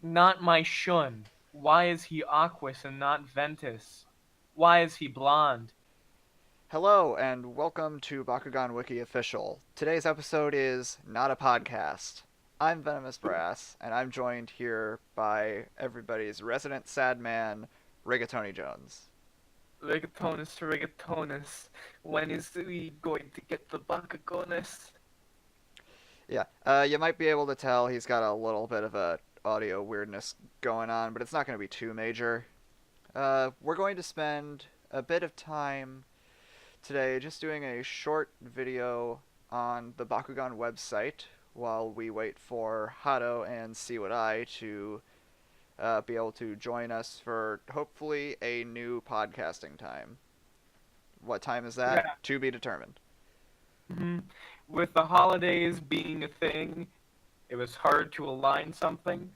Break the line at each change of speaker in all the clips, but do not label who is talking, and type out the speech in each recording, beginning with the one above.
Not my Shun. Why is he Aquas and not Ventus? Why is he blonde?
Hello, and welcome to Bakugan Wiki Official. Today's episode is not a podcast. I'm Venomous Brass, and I'm joined here by everybody's resident sad man, Rigatoni Jones.
Rigatonus to Rigatonus. When is he going to get the Bakugonis?
Yeah, you might be able to tell he's got a little bit of a audio weirdness going on, but it's not going to be too major. We're going to spend a bit of time today just doing a short video on the Bakugan website while we wait for Hato and See What I to be able to join us for hopefully a new podcasting time. What time is that?
Yeah.
To be determined.
With the holidays being a thing, it was hard to align something.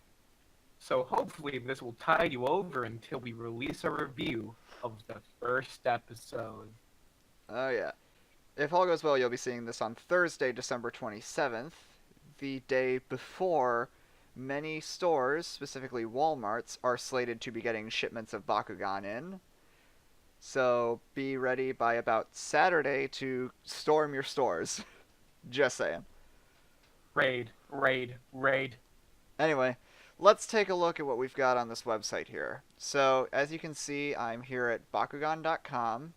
So hopefully this will tide you over until we release a review of the first episode.
Oh, yeah. If all goes well, you'll be seeing this on Thursday, December 27th, the day before many stores, specifically Walmarts, are slated to be getting shipments of Bakugan in. So be ready by about Saturday to storm your stores. Just saying.
Raid, raid, raid.
Anyway, let's take a look at what we've got on this website here. So, as you can see, I'm here at Bakugan.com.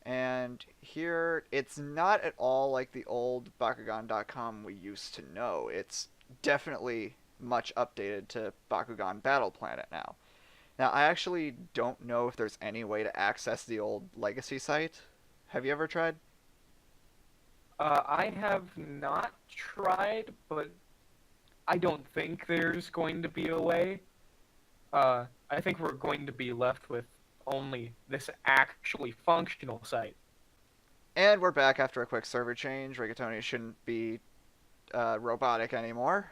And here, it's not at all like the old Bakugan.com we used to know. It's definitely much updated to Bakugan Battle Planet now. Now, I actually don't know if there's any way to access the old legacy site. Have you ever tried?
I have not tried, but I don't think there's going to be a way. I think we're going to be left with only this actually functional site.
And we're back after a quick server change. Rigatoni shouldn't be robotic anymore.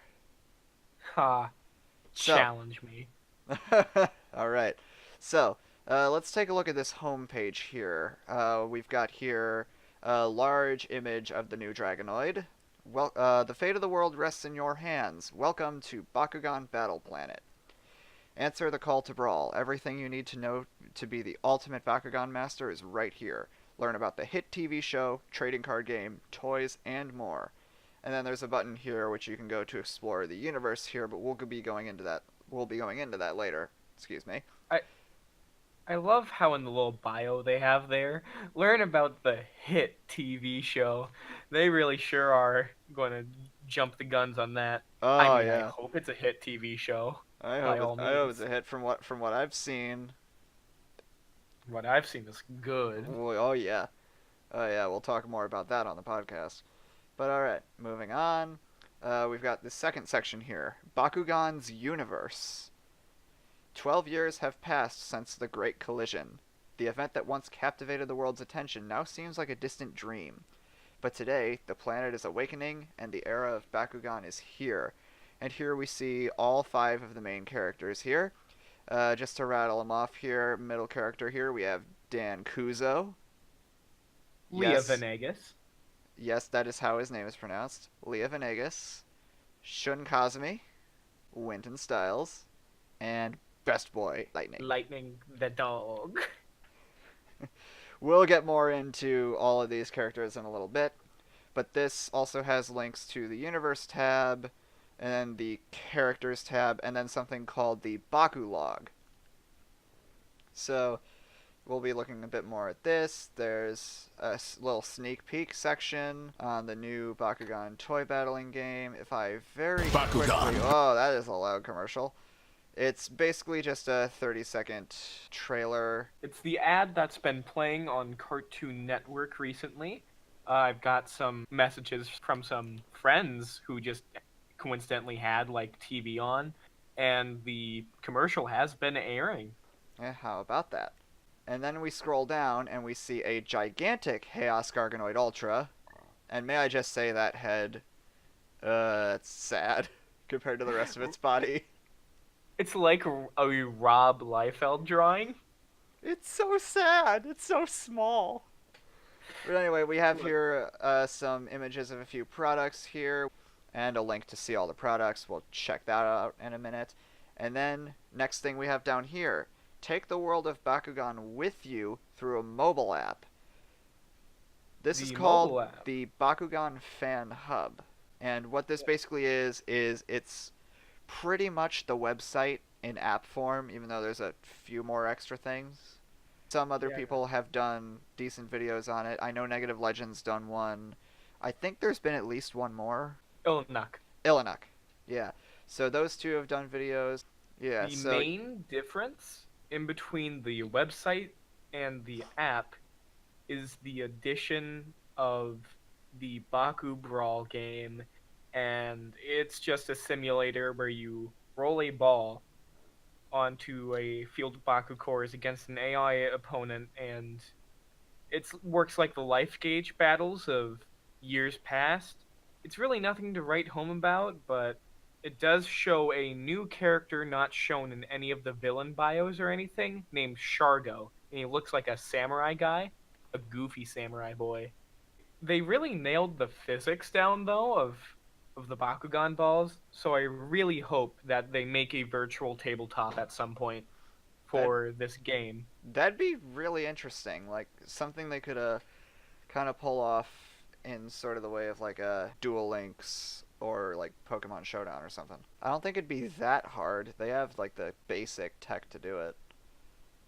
Ha,
So,
challenge me.
all right. So, let's take a look at this home page here. We've got here a large image of the new Dragonoid. Well, the fate of the world rests in your hands. Welcome to Bakugan Battle Planet. Answer the call to brawl. Everything you need to know to be the ultimate Bakugan master is right here. Learn about the hit TV show, trading card game, toys, and more. And then there's a button here which you can go to explore the universe here, but we'll be going into that. We'll be going into that later. Excuse me.
I I love how in the little bio they have there, learn about the hit TV show. They really sure are going to jump the guns on that. I
Oh
mean, I
yeah.
hope it's a hit TV show,
I
by
hope
all
I hope it's
means.
a hit from what I've seen.
What I've seen is good.
Oh yeah. Oh yeah. We'll talk more about that on the podcast. But all right, moving on. We've got the second section here, Bakugan's universe. 12 years have passed since the Great Collision. The event that once captivated the world's attention now seems like a distant dream. But today, the planet is awakening, and the era of Bakugan is here. And here we see all five of the main characters here. Just to rattle them off here, middle character here, we have Dan Kuzo.
Leah
Yes,
Venegas.
yes, that is how his name is pronounced. Leah Venegas, Shun Kazumi, Winton Styles, and Best Boy Lightning.
Lightning the dog.
We'll get more into all of these characters in a little bit, but this also has links to the Universe tab, and then the Characters tab, and then something called the Baku log. So we'll be looking a bit more at this. There's a little sneak peek section on the new Bakugan toy battling game. If I very quickly...
Bakugan.
Oh, that is a loud commercial. It's basically just a 30-second trailer.
It's the ad that's been playing on Cartoon Network recently. I've got some messages from some friends who just coincidentally had like TV on, and the commercial has been airing.
How about that? And then we scroll down and we see a gigantic Chaos Garganoid Ultra. And may I just say that head, it's sad compared to the rest of its body.
It's like a Rob Liefeld drawing.
It's so sad. It's so small. But anyway, we have here some images of a few products here and a link to see all the products. We'll check that out in a minute. And then, next thing we have down here, take the world of Bakugan with you through a mobile app. This is
The
called
mobile app.
the Bakugan Fan Hub. And what this basically is it's pretty much the website in app form, even though there's a few more extra things. Some other
Yeah.
people have done decent videos on it. I know Negative Legends done one. I think there's been at least one more.
Ilnak.
Ilinuk. Yeah. So those two have done videos. Yeah,
The
so
main difference in between the website and the app is the addition of the Baku Brawl game, and it's just a simulator where you roll a ball onto a field of Baku cores against an AI opponent, and it works like the life gauge battles of years past. It's really nothing to write home about, but it does show a new character not shown in any of the villain bios or anything, named Shargo, and he looks like a samurai guy, a goofy samurai boy. They really nailed the physics down though of the Bakugan balls, so I really hope that they make a virtual tabletop at some point
that
for this game.
that'd be really interesting. Like something they could kind of pull off in sort of the way of like a Duel Links or like Pokemon Showdown or something. I don't think it'd be that hard. They have like the basic tech to do it.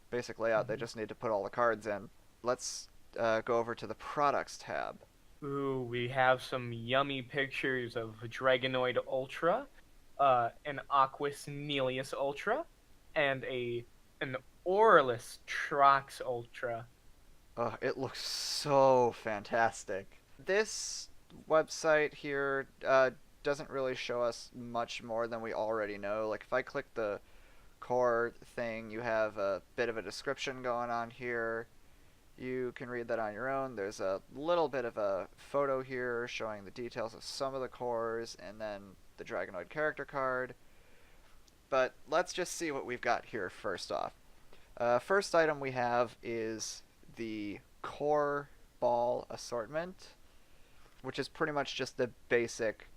Basic layout. They
Mhm.
just need to put all the cards in. Let's go over to the products tab.
Ooh, we have some yummy pictures of Dragonoid Ultra, an Aquas Nelius Ultra, and an Aurelus Trox Ultra.
Oh, it looks so fantastic. This website here doesn't really show us much more than we already know. Like if I click the core thing, you have a bit of a description going on here. You can read that on your own. There's a little bit of a photo here showing the details of some of the cores and then the Dragonoid character card. But let's just see what we've got here first off. First item we have is the core ball assortment, which is pretty much just the basic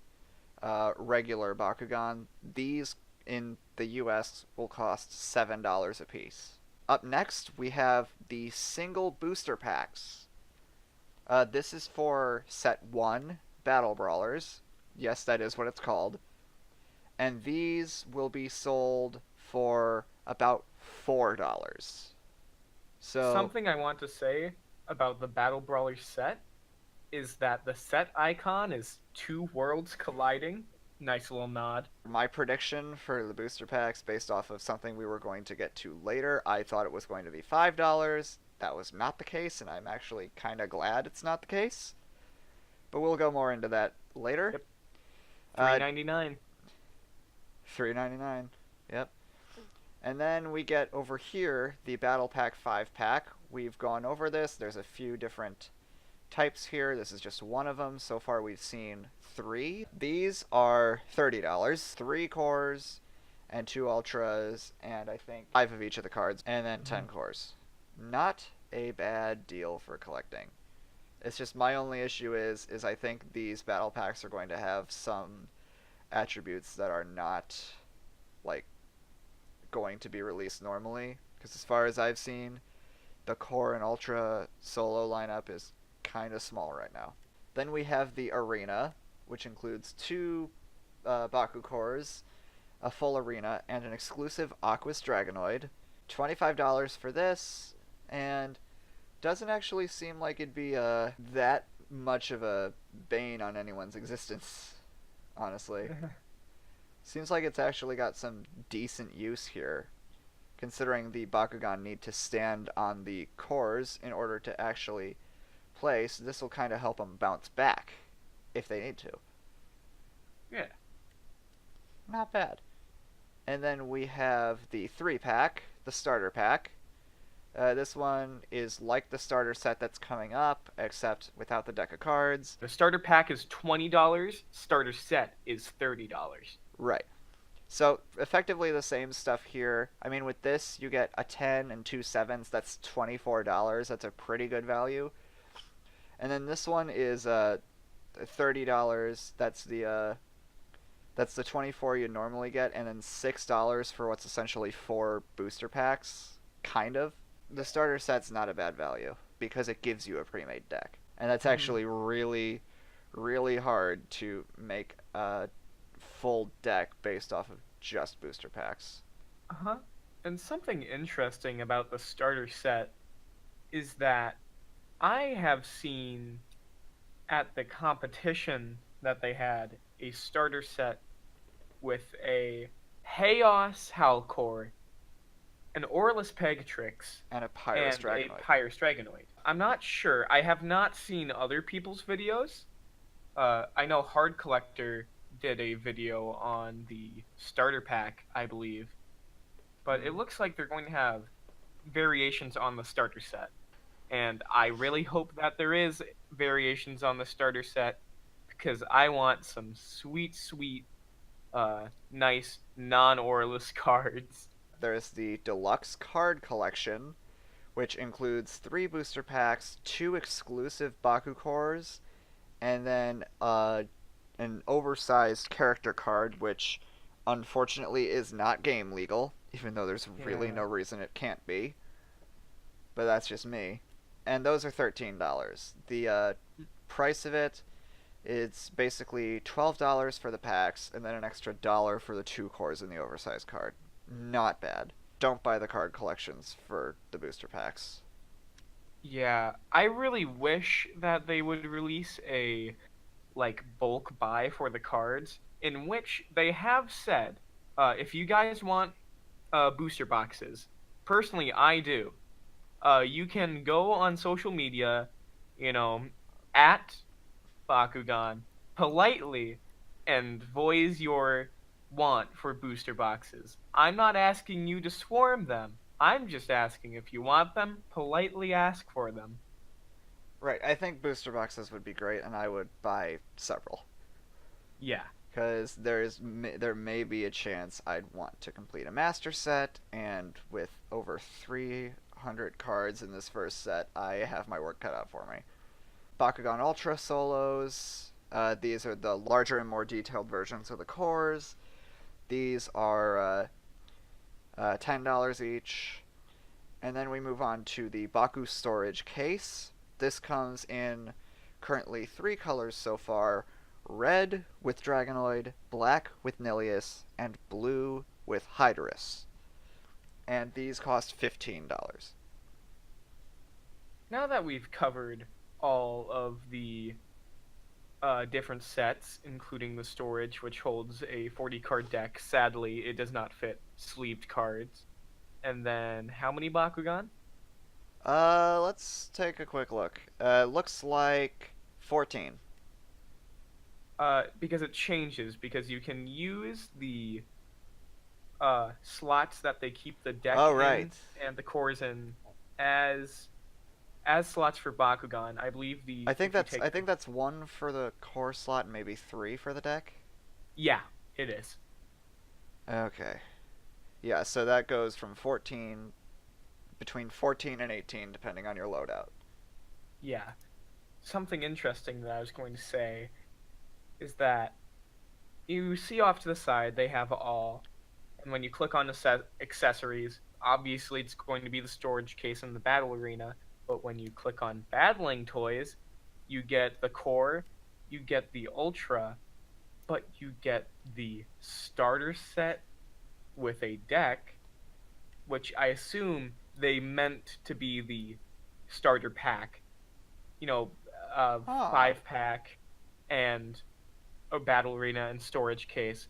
regular Bakugan. These in the US will cost $7 a piece. Up next, we have the single booster packs. This is for set 1 Battle Brawlers. Yes, that is what it's called. And these will be sold for about $4. So,
Something I want to say about the Battle Brawler set is that the set icon is two worlds colliding. Nice little nod.
my prediction for the booster packs, based off of something we were going to get to later, I thought it was going to be $5. That was not the case, and I'm actually kind of glad it's not the case. But we'll go more into that later.
Yep.
Uh,
$3.99.
$3.99. Yep. And then we get over here the Battle Pack 5 pack. We've gone over this. There's a few different types here. This is just one of them. So far we've seen 3. These are $30. 3 cores and 2 ultras and I think 5 of each of the cards and then 10 cores. Not a bad deal for collecting. It's just my only issue is I think these battle packs are going to have some attributes that are not like going to be released normally, because as far as I've seen, the core and ultra solo lineup is kind of small right now. Then we have the arena, which includes 2 Baku cores, a full arena, and an exclusive Aquas Dragonoid. $25 for this, and doesn't actually seem like it'd be that much of a bane on anyone's existence, honestly. Seems like it's actually got some decent use here, considering the Bakugan need to stand on the cores in order to actually play, so this will kind of help them bounce back if they need to.
Yeah.
Not bad. And then we have the 3 pack, the starter pack. This one is like the starter set that's coming up, except without the deck of cards.
The starter pack is $20. Starter set is $30.
Right. So effectively the same stuff here. I mean, with this you get a 10 and 2 sevens. That's $24. That's a pretty good value. And then this one is $30. That's the That's the 24 you normally get, and then $6 for what's essentially four booster packs. Kind of. The starter set's not a bad value because it gives you a pre-made deck, and that's
Hmm.
actually really, really hard to make a full deck based off of just booster packs.
Uh-huh. And something interesting about the starter set is that I have seen at the competition that they had a starter set with a Chaos Halcor, an Aurelus Pegatrix,
And a Pyrus
and a
Dragonoid.
Pyrus Dragonoid. I'm not sure. I have not seen other people's videos. I know Hard Collector did a video on the starter pack, I believe, but it
Hmm.
looks like they're going to have variations on the starter set. And I really hope that there is variations on the starter set because I want some sweet, sweet, nice non-Aurelus cards.
There's the Deluxe Card Collection, which includes three booster packs, two exclusive Baku cores, and then an oversized character card, which unfortunately is not game legal, even though there's really
Yeah.
no reason it can't be. But that's just me. And those are $13. The price of it, it's basically $12 for the packs, and then an extra dollar for the two cores in the oversized card. Not bad. Don't buy the card collections for the booster packs.
Yeah, I really wish that they would release a like bulk buy for the cards in which they have said, if you guys want booster boxes, personally I do. You can go on social media, you know, at Bakugan politely and voice your want for booster boxes. I'm not asking you to swarm them. I'm just asking if you want them, politely ask for them.
Right, I think booster boxes would be great, and I would buy several.
Yeah.
Because there may be a chance I'd want to complete a master set, and with over 300 cards in this first set, I have my work cut out for me. Bakugan Ultra solos. These are the larger and more detailed versions of the cores. These are $10 each. And then we move on to the Baku storage case. This comes in currently three colors so far: red with Dragonoid, black with Nilius, and blue with Hydrus. And these cost $15.
Now that we've covered all of the different sets, including the storage, which holds a 40 card deck, sadly, it does not fit sleeved cards. And then how many Bakugan?
Let's take a quick look. Looks like 14.
Because it changes, because you can use the slots that they keep the deck
Oh,
in
right.
and the cores in as slots for Bakugan. I believe the if you take
I think that's one for the core slot and maybe three for the deck.
yeah, it is.
Okay. Yeah, so that goes from 14 between 14 and 18 depending on your loadout.
Yeah. Something interesting that I was going to say is that you see off to the side they have all, and when you click on accessories, obviously it's going to be the storage case in the battle arena. But when you click on battling toys, you get the core, you get the ultra, but you get the starter set with a deck, which I assume they meant to be the starter pack. You know,
Huh.
5 pack and a battle arena and storage case.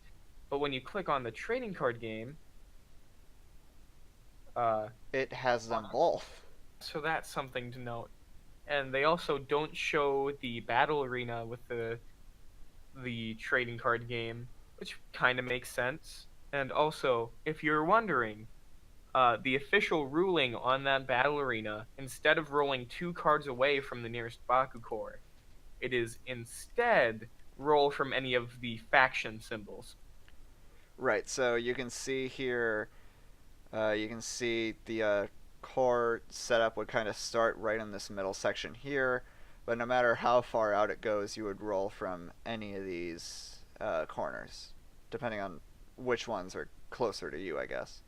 But when you click on the trading card game, uh,
It has them both.
so that's something to note. And they also don't show the battle arena with the trading card game, which kind of makes sense. And also, if you're wondering, the official ruling on that battle arena, instead of rolling 2 cards away from the nearest Baku core, it is instead roll from any of the faction symbols.
Right, so you can see here, you can see the core setup would kind of start right in this middle section here, but no matter how far out it goes, you would roll from any of these corners. depending on which ones are closer to you, I guess.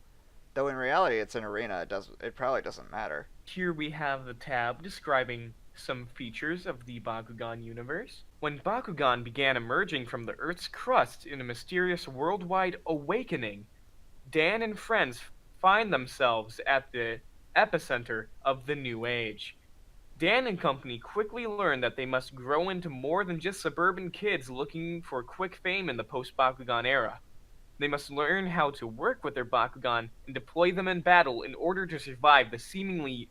Though in reality, it's an arena. It probably doesn't matter.
Here we have the tab describing some features of the Bakugan universe. When Bakugan began emerging from the Earth's crust in a mysterious worldwide awakening, Dan and friends find themselves at the epicenter of the new age. Dan and company quickly learn that they must grow into more than just suburban kids looking for quick fame in the post-Bakugan era. They must learn how to work with their Bakugan and deploy them in battle in order to survive the seemingly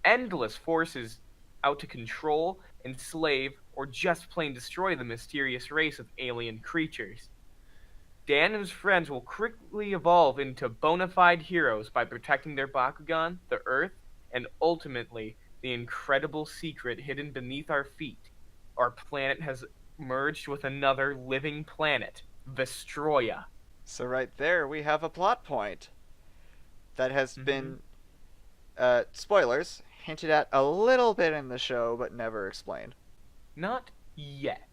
endless forces out to control, enslave, or just plain destroy the mysterious race of alien creatures. Dan and his friends will quickly evolve into bona fide heroes by protecting their Bakugan, the Earth, and ultimately the incredible secret hidden beneath our feet. Our planet has merged with another living planet, Vestroya.
So right there, we have a plot point that has
Mm-hmm.
been, spoilers, hinted at a little bit in the show, but never explained.
Not yet.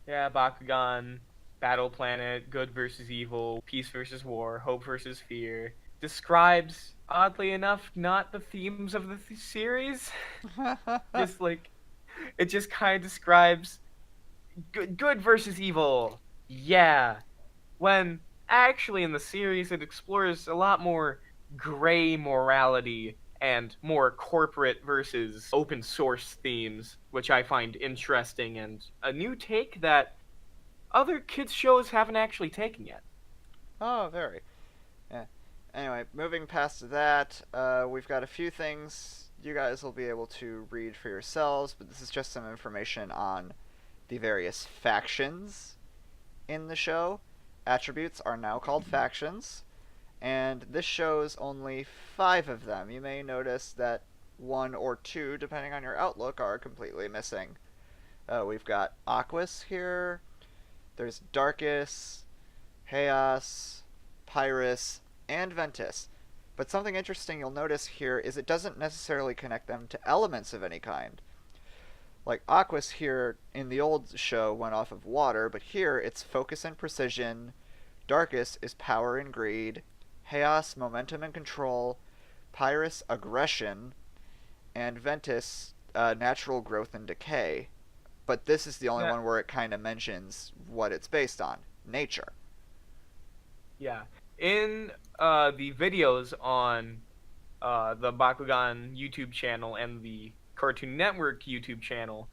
Yeah, Bakugan, Battle Planet, Good versus Evil, Peace versus War, Hope versus Fear. Describes, oddly enough, not the themes of the series. Just like, it just kind of describes good versus evil. Yeah. When actually in the series it explores a lot more gray morality and more corporate versus open source themes, which I find interesting and a new take that other kids shows haven't actually taken yet.
Oh, very. Yeah. Anyway, moving past that, we've got a few things you guys will be able to read for yourselves, but this is just some information on the various factions in the show. Attributes are now called factions, and this shows only 5 of them. You may notice that 1 or 2, depending on your outlook, are completely missing. We've got Aquas here, there's Darkus, Chaos, Pyrus, and Ventus. But something interesting you'll notice here is it doesn't necessarily connect them to elements of any kind. Like Aquas here in the old show went off of water, but here it's focus and precision. Darkus is power and greed. Chaos, momentum and control. Pyrus, aggression. And Ventus, natural growth and decay. But this is the only
That
one where it kind of mentions what it's based on nature.
yeah. In the videos on the Bakugan YouTube channel and the Cartoon Network YouTube channel,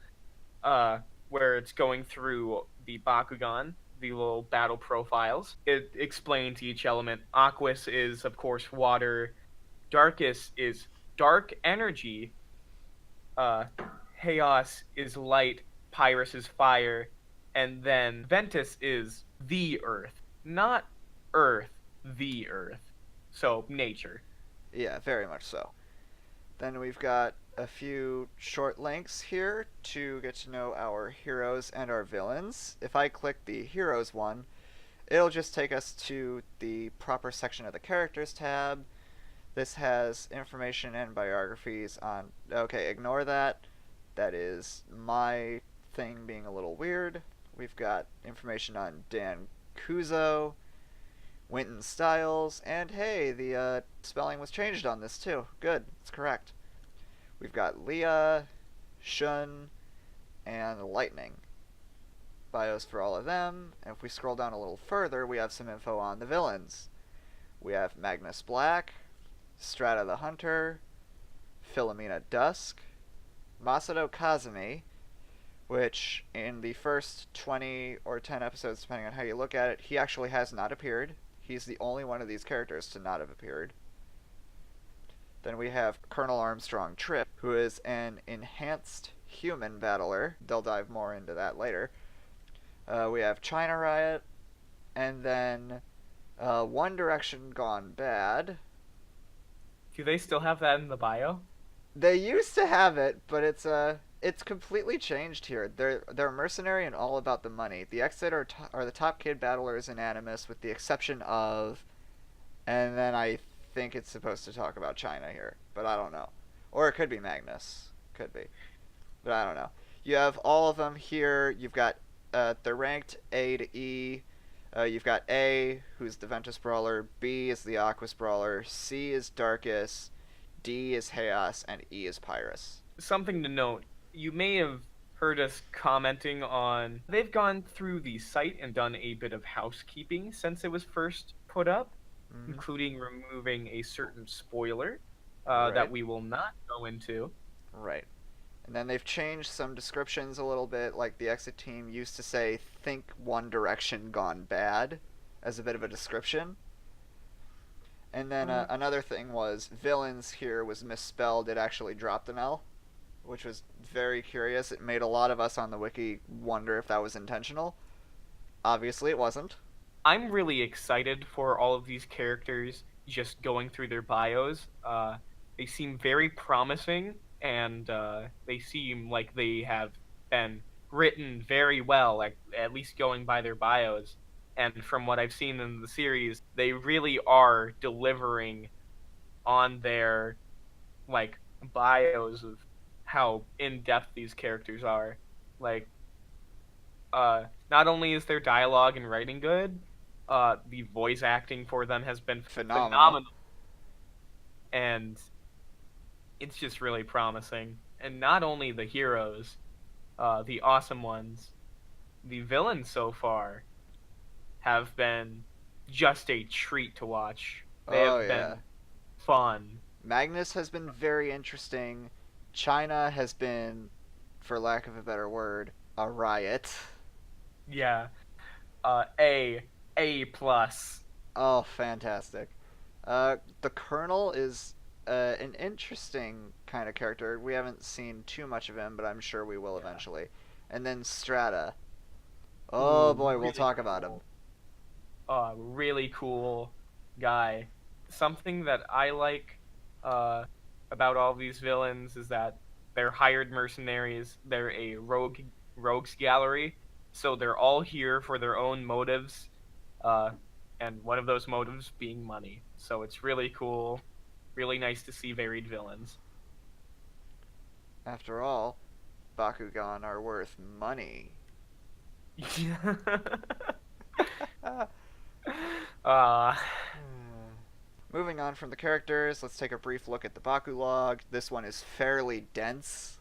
where it's going through the Bakugan, the little battle profiles. It explains each element. Aquas is, of course, water. Darkus is dark energy. Uh, Chaos is light. Pyrus is fire. And then Ventus is the Earth. Not Earth, the Earth. So, nature.
Yeah, very much so. Then we've got a few short links here to get to know our heroes and our villains. If I click the heroes one, it'll just take us to the proper section of the characters tab. This has information and biographies on. Okay, ignore that. That is my thing being a little weird. We've got information on Dan Kuzo, Winton Styles, and hey, the spelling was changed on this too. Good, it's correct. We've got Leah, Shun, and Lightning. Bios for all of them. And if we scroll down a little further, we have some info on the villains. We have Magnus Black, Strata the Hunter, Philomena Dusk, Masato Kazumi, which in the first 20 or 10 episodes, depending on how you look at it, he actually has not appeared. He's the only one of these characters to not have appeared. Then we have Colonel Armstrong Tripp, who is an enhanced human battler. They'll dive more into that later. We have China Riot, and then One Direction Gone Bad.
Do they still have that in the bio?
They used to have it, but it's completely changed here. They're mercenary and all about the money. The Exit are the top kid battlers in Animus, with the exception of, and then I think it's supposed to talk about China here, but I don't know. Or it could be Magnus, could be, but I don't know. You have all of them here. You've got they're ranked A to E. You've got A, who's the Ventus Brawler, B is the Aquas Brawler, C is Darkus, D is Chaos, and E is Pyrus.
Something to note, you may have heard us commenting on. They've gone through the site and done a bit of housekeeping since it was first put up,
Mm-hmm.
including removing a certain spoiler that
Right,
we will not go into.
right. And then they've changed some descriptions a little bit, like the exit team used to say, think One Direction gone bad, as a bit of a description. And then
Uh,
another thing was villains here was misspelled. It actually dropped an L, which was very curious. It made a lot of us on the wiki wonder if that was intentional. Obviously, it wasn't.
I'm really excited for all of these characters just going through their bios. They seem very promising, and they seem like they have been written very well, like, at least going by their bios. And from what I've seen in the series, they really are delivering on their like bios of how in depth these characters are. Like, not only is their dialogue and writing good, the voice acting for them has been
Phenomenal.
phenomenal, and it's just really promising. And not only the heroes, the awesome ones, the villains so far have been just a treat to watch. They
Oh,
have
yeah.
been fun.
Magnus has been very interesting. China has been, for lack of a better word, a riot.
Yeah. A plus.
Oh, fantastic. The Colonel is an interesting kind of character. We haven't seen too much of him, but I'm sure we will
Yeah.
eventually. And then Strata. Oh
Ooh,
boy, we'll
really
talk about him.
cool. Really cool guy. Something that I like uh, about all these villains is that they're hired mercenaries. They're a rogues gallery, so they're all here for their own motives, uh, and one of those motives being money. So it's really cool, really nice to see varied villains.
After all, Bakugan are worth money.
uh,
Moving on from the characters, let's take a brief look at the Baku log. This one is fairly dense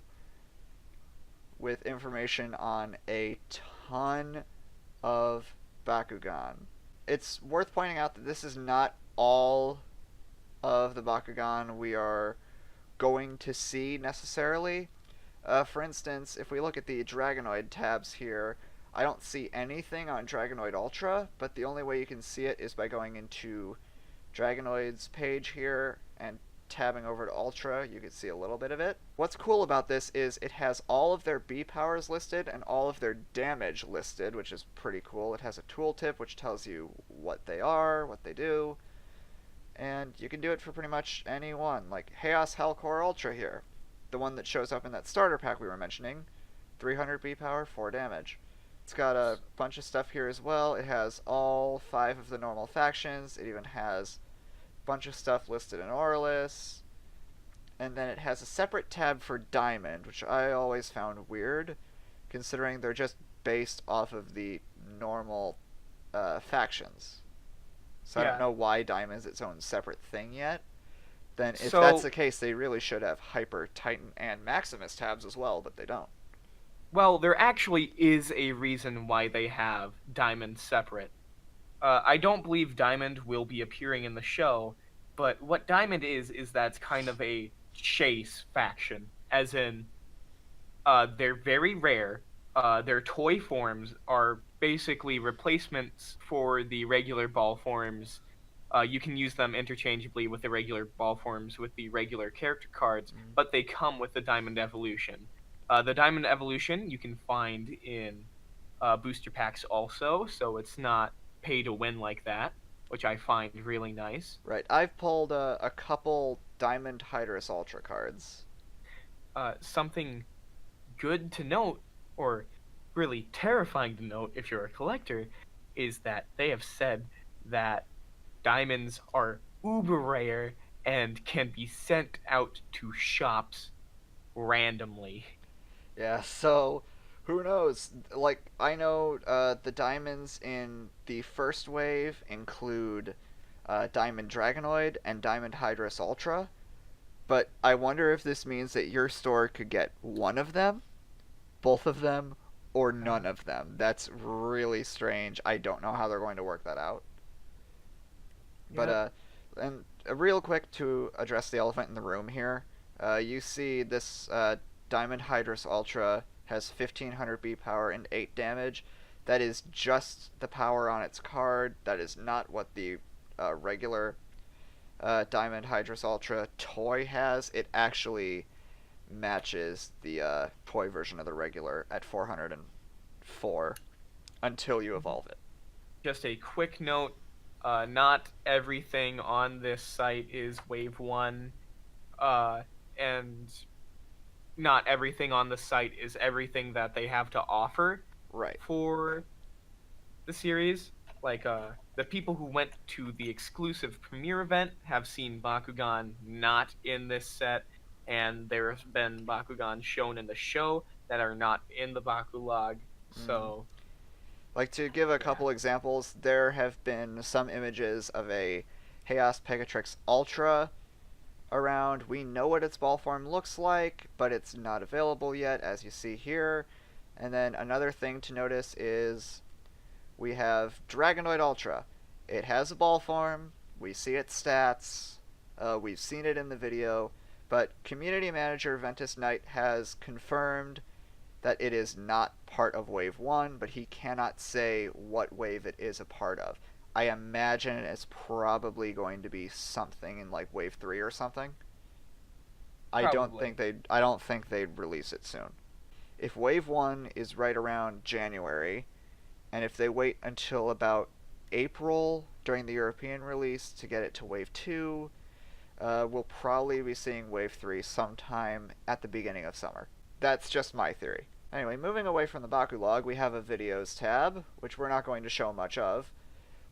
with information on a ton of Bakugan. It's worth pointing out that this is not all of the Bakugan we are going to see necessarily. For instance, if we look at the Dragonoid tabs here, I don't see anything on Dragonoid Ultra, but the only way you can see it is by going into Dragonoid's page here and tabbing over to Ultra. You can see a little bit of it. What's cool about this is it has all of their B powers listed and all of their damage listed, which is pretty cool. It has a tooltip which tells you what they are, what they do, and you can do it for pretty much any one. Like Chaos Hellcore Ultra here, the one that shows up in that starter pack we were mentioning, 300 B power, 4 damage. It's got a bunch of stuff here as well. It has all 5 of the normal factions. It even has a bunch of stuff listed in Orlis. And then it has a separate tab for Diamond, which I always found weird, considering they're just based off of the normal factions. So I don't
yeah.
know why Diamond's its own separate thing yet. Then if that's
So,
the case, they really should have Hyper, Titan, and Maximus tabs as well, but they don't.
well, there actually is a reason why they have Diamond separate. I don't believe Diamond will be appearing in the show, but what Diamond is that's kind of a chase faction, as in, they're very rare. Their toy forms are basically replacements for the regular ball forms. You can use them interchangeably with the regular ball forms with the regular character cards,
Mm.
but they come with the Diamond Evolution. The Diamond Evolution you can find in booster packs also, so it's not pay to win like that, which I find really nice.
Right, I've pulled a couple Diamond Hydrus Ultra cards.
Something good to note, or really terrifying to note if you're a collector, is that they have said that diamonds are uber rare and can be sent out to shops randomly.
Yeah, so Who knows? Like, I know the diamonds in the first wave include Diamond Dragonoid and Diamond Hydrus Ultra, but I wonder if this means that your store could get one of them, both of them, or none of them. That's really strange. I don't know how they're going to work that out. But
Yep.
and real quick to address the elephant in the room here, you see this Diamond Hydrus Ultra has 1500 B power and 8 damage. That is just the power on its card. That is not what the regular Diamond Hydrus Ultra toy has. It actually matches the toy version of the regular at 404 until you evolve it.
Just a quick note, not everything on this site is Wave 1, and not everything on the site is everything that they have to offer
Right.
for the series. Like, the people who went to the exclusive premiere event have seen Bakugan not in this set, and there's been Bakugan shown in the show that are not in the Bakulog.
Mm-hmm.
So,
Like, to give a
yeah.
couple examples, there have been some images of a Chaos Pegatrix Ultra around. We know what its ball form looks like, but it's not available yet, as you see here. And then another thing to notice is we have Dragonoid Ultra. It has a ball form, we see its stats, we've seen it in the video, but Community Manager Ventus Knight has confirmed that it is not part of Wave 1, but he cannot say what wave it is a part of. I imagine it's probably going to be something in like Wave 3 or something.
Probably.
I don't think they'd release it soon. If Wave 1 is right around January, and if they wait until about April during the European release to get it to Wave 2, we'll probably be seeing Wave 3 sometime at the beginning of summer. That's just my theory. Anyway, moving away from the Bakulog, we have a videos tab, which we're not going to show much of.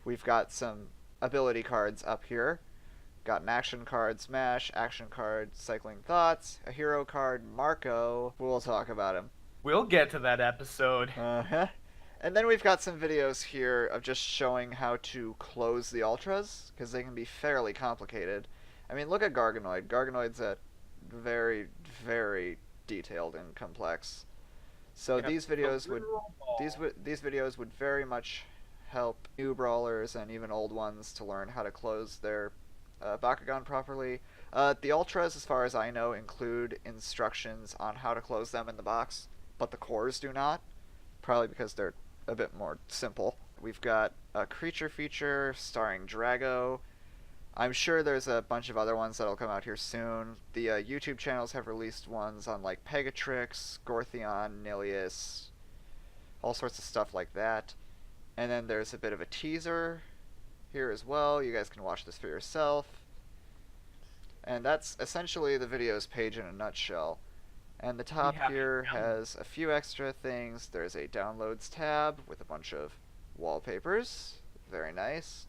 We've got some ability cards up here. Got an action card, Smash, action card, Cycling Thoughts, a hero card, Marco. We'll talk about him.
We'll get to that episode.
Uh-huh. And then we've got some videos here of just showing how to close the Ultras, because they can be fairly complicated. I mean, look at Garganoid. Garganoid's very, very detailed and complex. So
Yep.
these
A
videos would
literal ball.
these videos would very much help new brawlers and even old ones to learn how to close their Bakugan properly. The Ultras, as far as I know, include instructions on how to close them in the box, but the cores do not, probably because they're a bit more simple. We've got a creature feature starring Drago. I'm sure there's a bunch of other ones that'll come out here soon. The YouTube channels have released ones on like Pegatrix, Gortheon, Nilius, all sorts of stuff like that. And then there's a bit of a teaser here as well. You guys can watch this for yourself. And that's essentially the videos page in a nutshell. And the
We
top
have
here
a download.
has a few extra things. There's a downloads tab with a bunch of wallpapers. Very nice.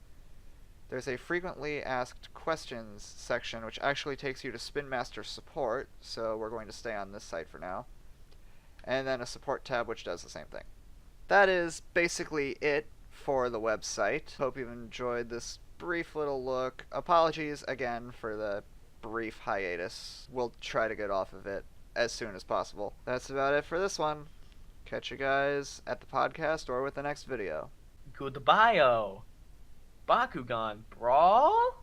There's a frequently asked questions section, which actually takes you to Spin Master support, so we're going to stay on this site for now. And then a support tab, which does the same thing. That is basically it for the website. Hope you've enjoyed this brief little look. Apologies again for the brief hiatus. We'll try to get off of it as soon as possible. That's about it for this one. Catch you guys at the podcast or with the next video.
Goodbye. Bakugan Brawl?